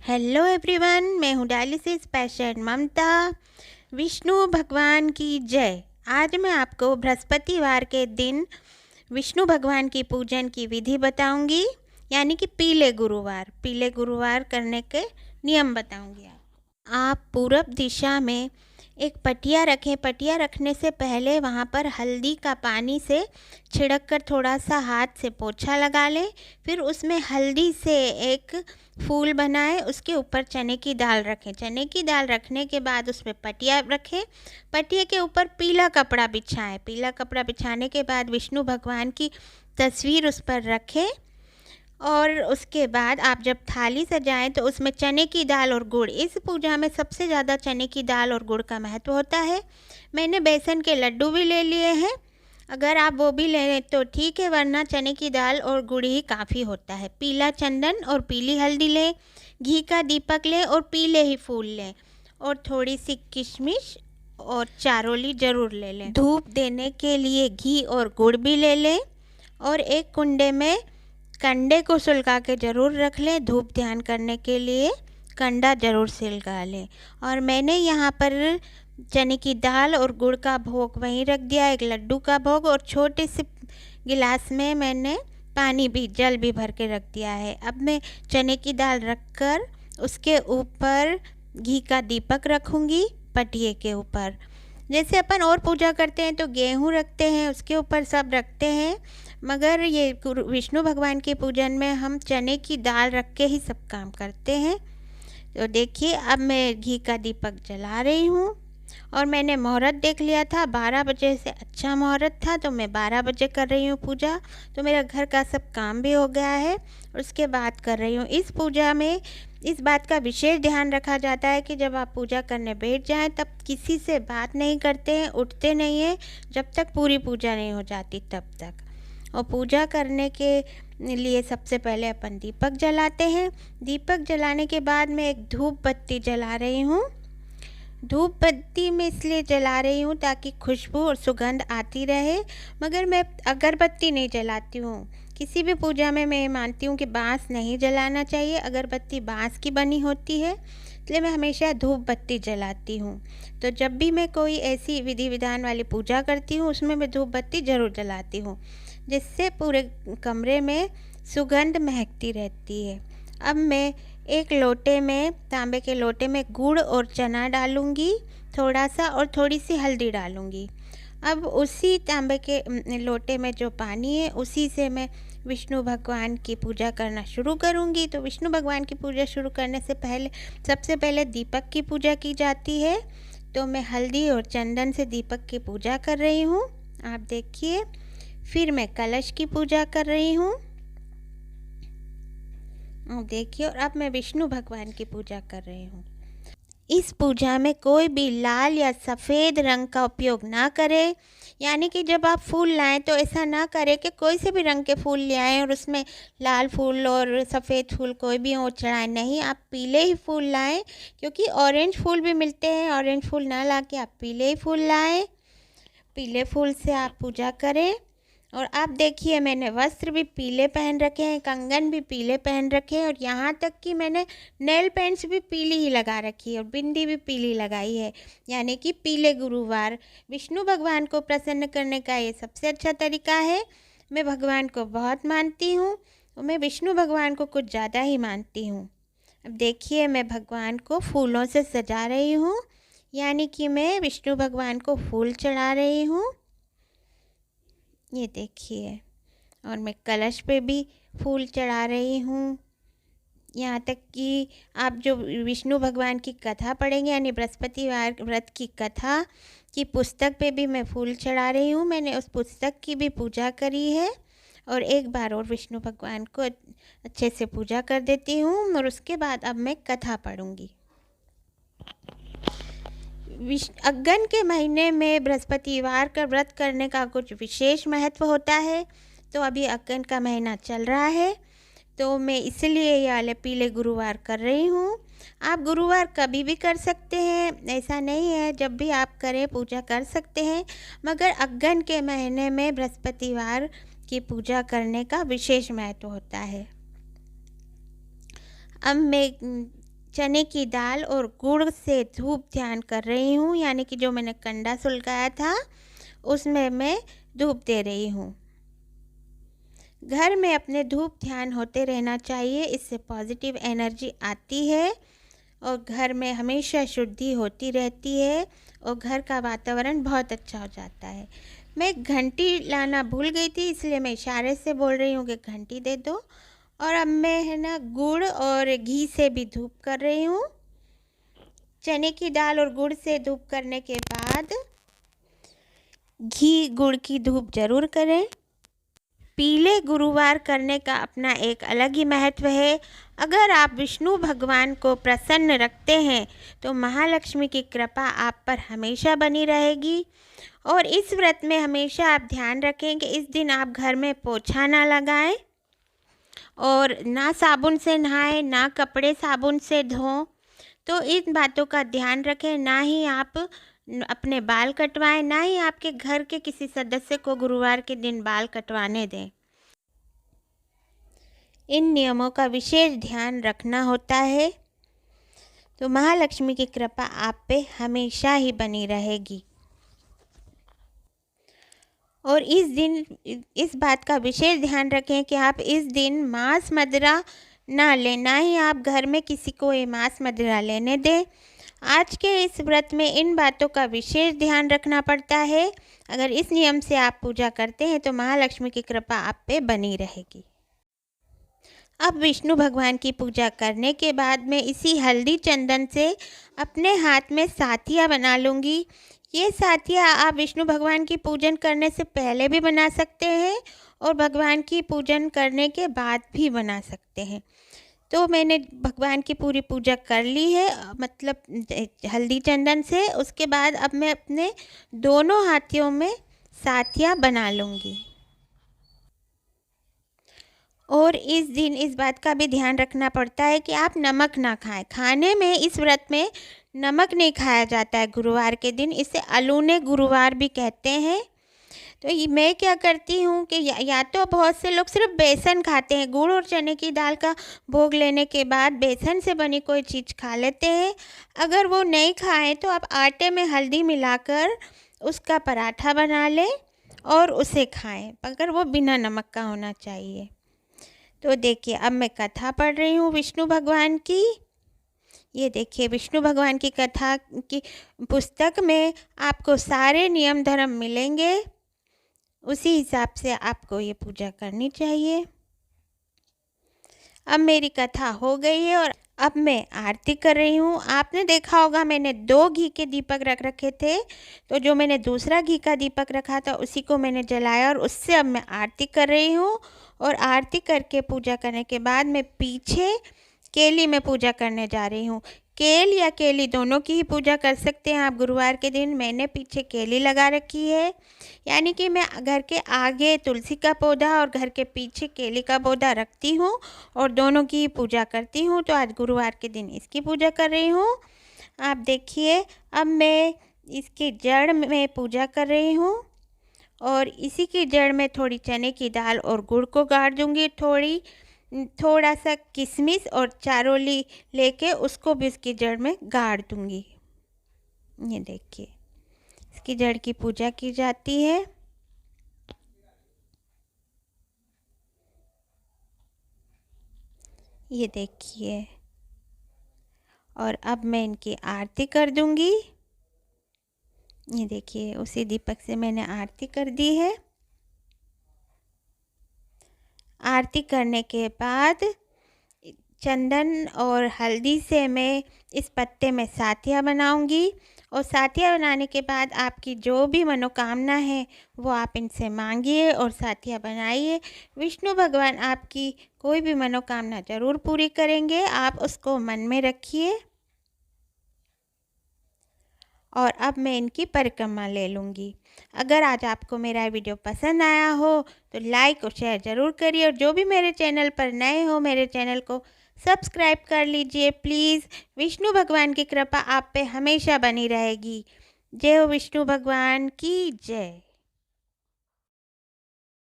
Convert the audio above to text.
Hello everyone, मैं हूँ dialysis patient ममता। विष्णु भगवान की जय। आज मैं आपको बृहस्पतिवार के दिन विष्णु भगवान की पूजन की विधि बताऊंगी, यानी कि पीले गुरुवार करने के नियम बताऊंगी। आप पूरब दिशा में एक पटिया रखें। पटिया रखने से पहले वहाँ पर हल्दी का पानी से छिड़क कर थोड़ा सा हाथ से पोछा लगा लें। फिर उसमें हल्दी से एक फूल बनाएं, उसके ऊपर चने की दाल रखें। चने की दाल रखने के बाद उस पर पटिया रखें। पटिया के ऊपर पीला कपड़ा बिछाएं। पीला कपड़ा बिछाने के बाद विष्णु भगवान की तस्वीर उस पर रखें और उसके बाद आप जब थाली सजाएं तो उसमें चने की दाल और गुड़, इस पूजा में सबसे ज़्यादा चने की दाल और गुड़ का महत्व होता है। मैंने बेसन के लड्डू भी ले लिए हैं, अगर आप वो भी लें तो ठीक है, वरना चने की दाल और गुड़ ही काफ़ी होता है। पीला चंदन और पीली हल्दी लें, घी का दीपक लें और पीले ही फूल लें, और थोड़ी सी किशमिश और चारोली ज़रूर ले लें। धूप देने के लिए घी और गुड़ भी ले लें और एक कुंडे में कंडे को सुलगा के ज़रूर रख लें। धूप ध्यान करने के लिए कंडा ज़रूर सुलगा लें। और मैंने यहाँ पर चने की दाल और गुड़ का भोग वहीं रख दिया, एक लड्डू का भोग, और छोटे से गिलास में मैंने जल भी भर के रख दिया है। अब मैं चने की दाल रखकर उसके ऊपर घी का दीपक रखूँगी, पटिए के ऊपर। जैसे अपन और पूजा करते हैं तो गेहूँ रखते हैं, उसके ऊपर सब रखते हैं, मगर ये विष्णु भगवान के पूजन में हम चने की दाल रख के ही सब काम करते हैं। तो देखिए, अब मैं घी का दीपक जला रही हूँ और मैंने मुहूर्त देख लिया था, 12 बजे से अच्छा मुहूर्त था, तो मैं 12 बजे कर रही हूँ पूजा। तो मेरा घर का सब काम भी हो गया है और उसके बाद कर रही हूँ। इस पूजा में इस बात का विशेष ध्यान रखा जाता है कि जब आप पूजा करने बैठ जाएं तब किसी से बात नहीं करते हैं, उठते नहीं हैं, जब तक पूरी पूजा नहीं हो जाती तब तक। और पूजा करने के लिए सबसे पहले अपन दीपक जलाते हैं। दीपक जलाने के बाद मैं एक धूप बत्ती जला रही हूँ। धूप बत्ती मैं इसलिए जला रही हूँ ताकि खुशबू और सुगंध आती रहे, मगर मैं अगरबत्ती नहीं जलाती हूँ। किसी भी पूजा में मैं मानती हूँ कि बांस नहीं जलाना चाहिए, अगरबत्ती बांस की बनी होती है, इसलिए मैं हमेशा धूप बत्ती जलाती हूँ। तो जब भी मैं कोई ऐसी विधि विधान वाली पूजा करती हूँ उसमें मैं धूप बत्ती ज़रूर जलाती हूँ, जिससे पूरे कमरे में सुगंध महकती रहती है। अब मैं एक लोटे में, तांबे के लोटे में गुड़ और चना डालूंगी थोड़ा सा, और थोड़ी सी हल्दी डालूंगी। अब उसी तांबे के लोटे में जो पानी है उसी से मैं विष्णु भगवान की पूजा करना शुरू करूंगी। तो विष्णु भगवान की पूजा शुरू करने से पहले सबसे पहले दीपक की पूजा की जाती है। तो मैं हल्दी और चंदन से दीपक की पूजा कर रही हूँ, आप देखिए। फिर मैं कलश की पूजा कर रही हूँ, देखिए। और अब मैं विष्णु भगवान की पूजा कर रही हूँ। इस पूजा में कोई भी लाल या सफ़ेद रंग का उपयोग ना करें, यानी कि जब आप फूल लाएं तो ऐसा ना करें कि कोई से भी रंग के फूल ले आएँ और उसमें लाल फूल और सफ़ेद फूल कोई भी हो चढ़ाएं। नहीं, आप पीले ही फूल लाएं, क्योंकि ऑरेंज फूल भी मिलते हैं। ऑरेंज फूल ना ला के आप पीले ही फूल लाएं, पीले फूल से आप पूजा करें। और आप देखिए, मैंने वस्त्र भी पीले पहन रखे हैं, कंगन भी पीले पहन रखे हैं, और यहाँ तक कि मैंने नेल पेंट्स भी पीली ही लगा रखी है और बिंदी भी पीली लगाई है, यानी कि पीले गुरुवार। विष्णु भगवान को प्रसन्न करने का ये सबसे अच्छा तरीका है। मैं भगवान को बहुत मानती हूँ और मैं विष्णु भगवान को कुछ ज़्यादा ही मानती हूँ। अब देखिए, मैं भगवान को फूलों से सजा रही हूँ, यानी कि मैं विष्णु भगवान को फूल चढ़ा रही हूँ, ये देखिए। और मैं कलश पे भी फूल चढ़ा रही हूँ। यहाँ तक कि आप जो विष्णु भगवान की कथा पढ़ेंगे, यानी बृहस्पतिवार व्रत की कथा की पुस्तक पे भी मैं फूल चढ़ा रही हूँ। मैंने उस पुस्तक की भी पूजा करी है, और एक बार और विष्णु भगवान को अच्छे से पूजा कर देती हूँ, और उसके बाद अब मैं कथा पढ़ूँगी। अगन के महीने में बृहस्पतिवार का व्रत करने का कुछ विशेष महत्व होता है। तो अभी अगन का महीना चल रहा है, तो मैं इसलिए ये वाले पीले गुरुवार कर रही हूँ। आप गुरुवार कभी भी कर सकते हैं, ऐसा नहीं है, जब भी आप करें पूजा कर सकते हैं, मगर अगन के महीने में बृहस्पतिवार की पूजा करने का विशेष महत्व होता है। अब मैं चने की दाल और गुड़ से धूप ध्यान कर रही हूँ, यानी कि जो मैंने कंडा सुलगाया था उसमें मैं धूप दे रही हूँ। घर में अपने धूप ध्यान होते रहना चाहिए, इससे पॉजिटिव एनर्जी आती है और घर में हमेशा शुद्धि होती रहती है और घर का वातावरण बहुत अच्छा हो जाता है। मैं घंटी लाना भूल गई थी, इसलिए मैं इशारे से बोल रही हूँ कि घंटी दे दो। और अब मैं है ना गुड़ और घी से भी धूप कर रही हूँ। चने की दाल और गुड़ से धूप करने के बाद घी गुड़ की धूप जरूर करें। पीले गुरुवार करने का अपना एक अलग ही महत्व है। अगर आप विष्णु भगवान को प्रसन्न रखते हैं तो महालक्ष्मी की कृपा आप पर हमेशा बनी रहेगी। और इस व्रत में हमेशा आप ध्यान रखें कि इस दिन आप घर में पोछा ना लगाएं और ना साबुन से नहाएं, ना कपड़े साबुन से धों। तो इन बातों का ध्यान रखें। ना ही आप अपने बाल कटवाएं, ना ही आपके घर के किसी सदस्य को गुरुवार के दिन बाल कटवाने दें। इन नियमों का विशेष ध्यान रखना होता है। तो महालक्ष्मी की कृपा आप पे हमेशा ही बनी रहेगी। और इस दिन इस बात का विशेष ध्यान रखें कि आप इस दिन मांस मदिरा ना लें, ना ही आप घर में किसी को ये मांस मदिरा लेने दें। आज के इस व्रत में इन बातों का विशेष ध्यान रखना पड़ता है। अगर इस नियम से आप पूजा करते हैं तो महालक्ष्मी की कृपा आप पे बनी रहेगी। अब विष्णु भगवान की पूजा करने के बाद मैं इसी हल्दी चंदन से अपने हाथ में साथिया बना लूँगी। ये साथिया आप विष्णु भगवान की पूजन करने से पहले भी बना सकते हैं और भगवान की पूजन करने के बाद भी बना सकते हैं। तो मैंने भगवान की पूरी पूजा कर ली है, मतलब हल्दी चंदन से। उसके बाद अब मैं अपने दोनों हाथियों में साथिया बना लूँगी। और इस दिन इस बात का भी ध्यान रखना पड़ता है कि आप नमक ना खाएं। खाने में इस व्रत में नमक नहीं खाया जाता है गुरुवार के दिन, इसे अलूने गुरुवार भी कहते हैं। तो मैं क्या करती हूँ कि या तो बहुत से लोग सिर्फ बेसन खाते हैं, गुड़ और चने की दाल का भोग लेने के बाद बेसन से बनी कोई चीज़ खा लेते हैं। अगर वो नहीं खाएं तो आप आटे में हल्दी मिलाकर उसका पराठा बना लें और उसे खाएं, मगर वो बिना नमक का होना चाहिए। तो देखिए अब मैं कथा पढ़ रही हूँ विष्णु भगवान की। ये देखिए विष्णु भगवान की कथा की पुस्तक में आपको सारे नियम धर्म मिलेंगे, उसी हिसाब से आपको ये पूजा करनी चाहिए। अब मेरी कथा हो गई है और अब मैं आरती कर रही हूँ। आपने देखा होगा मैंने 2 घी के दीपक रख रखे थे, तो जो मैंने दूसरा घी का दीपक रखा था उसी को मैंने जलाया और उससे अब मैं आरती कर रही हूँ। और आरती करके पूजा करने के बाद मैं पीछे केली में पूजा करने जा रही हूँ। केल या केली दोनों की ही पूजा कर सकते हैं आप गुरुवार के दिन। मैंने पीछे केली लगा रखी है, यानी कि मैं घर के आगे तुलसी का पौधा और घर के पीछे केली का पौधा रखती हूँ और दोनों की पूजा करती हूँ। तो आज गुरुवार के दिन इसकी पूजा कर रही हूँ। आप देखिए अब मैं इसकी जड़ में पूजा कर रही हूँ और इसी की जड़ में थोड़ी चने की दाल और गुड़ को गाड़ दूँगी। थोड़ा सा किशमिश और चारोली लेके उसको भी इसकी जड़ में गाड़ दूँगी। ये देखिए इसकी जड़ की पूजा की जाती है। ये देखिए और अब मैं इनकी आरती कर दूँगी। ये देखिए उसी दीपक से मैंने आरती कर दी है। आरती करने के बाद चंदन और हल्दी से मैं इस पत्ते में साथिया बनाऊंगी और साथिया बनाने के बाद आपकी जो भी मनोकामना है वो आप इनसे मांगिए और साथिया बनाइए। विष्णु भगवान आपकी कोई भी मनोकामना ज़रूर पूरी करेंगे, आप उसको मन में रखिए। और अब मैं इनकी परिक्रमा ले लूँगी। अगर आज आपको मेरा वीडियो पसंद आया हो तो लाइक और शेयर ज़रूर करिए और जो भी मेरे चैनल पर नए हो मेरे चैनल को सब्सक्राइब कर लीजिए प्लीज़। विष्णु भगवान की कृपा आप पे हमेशा बनी रहेगी। जय हो विष्णु भगवान की जय।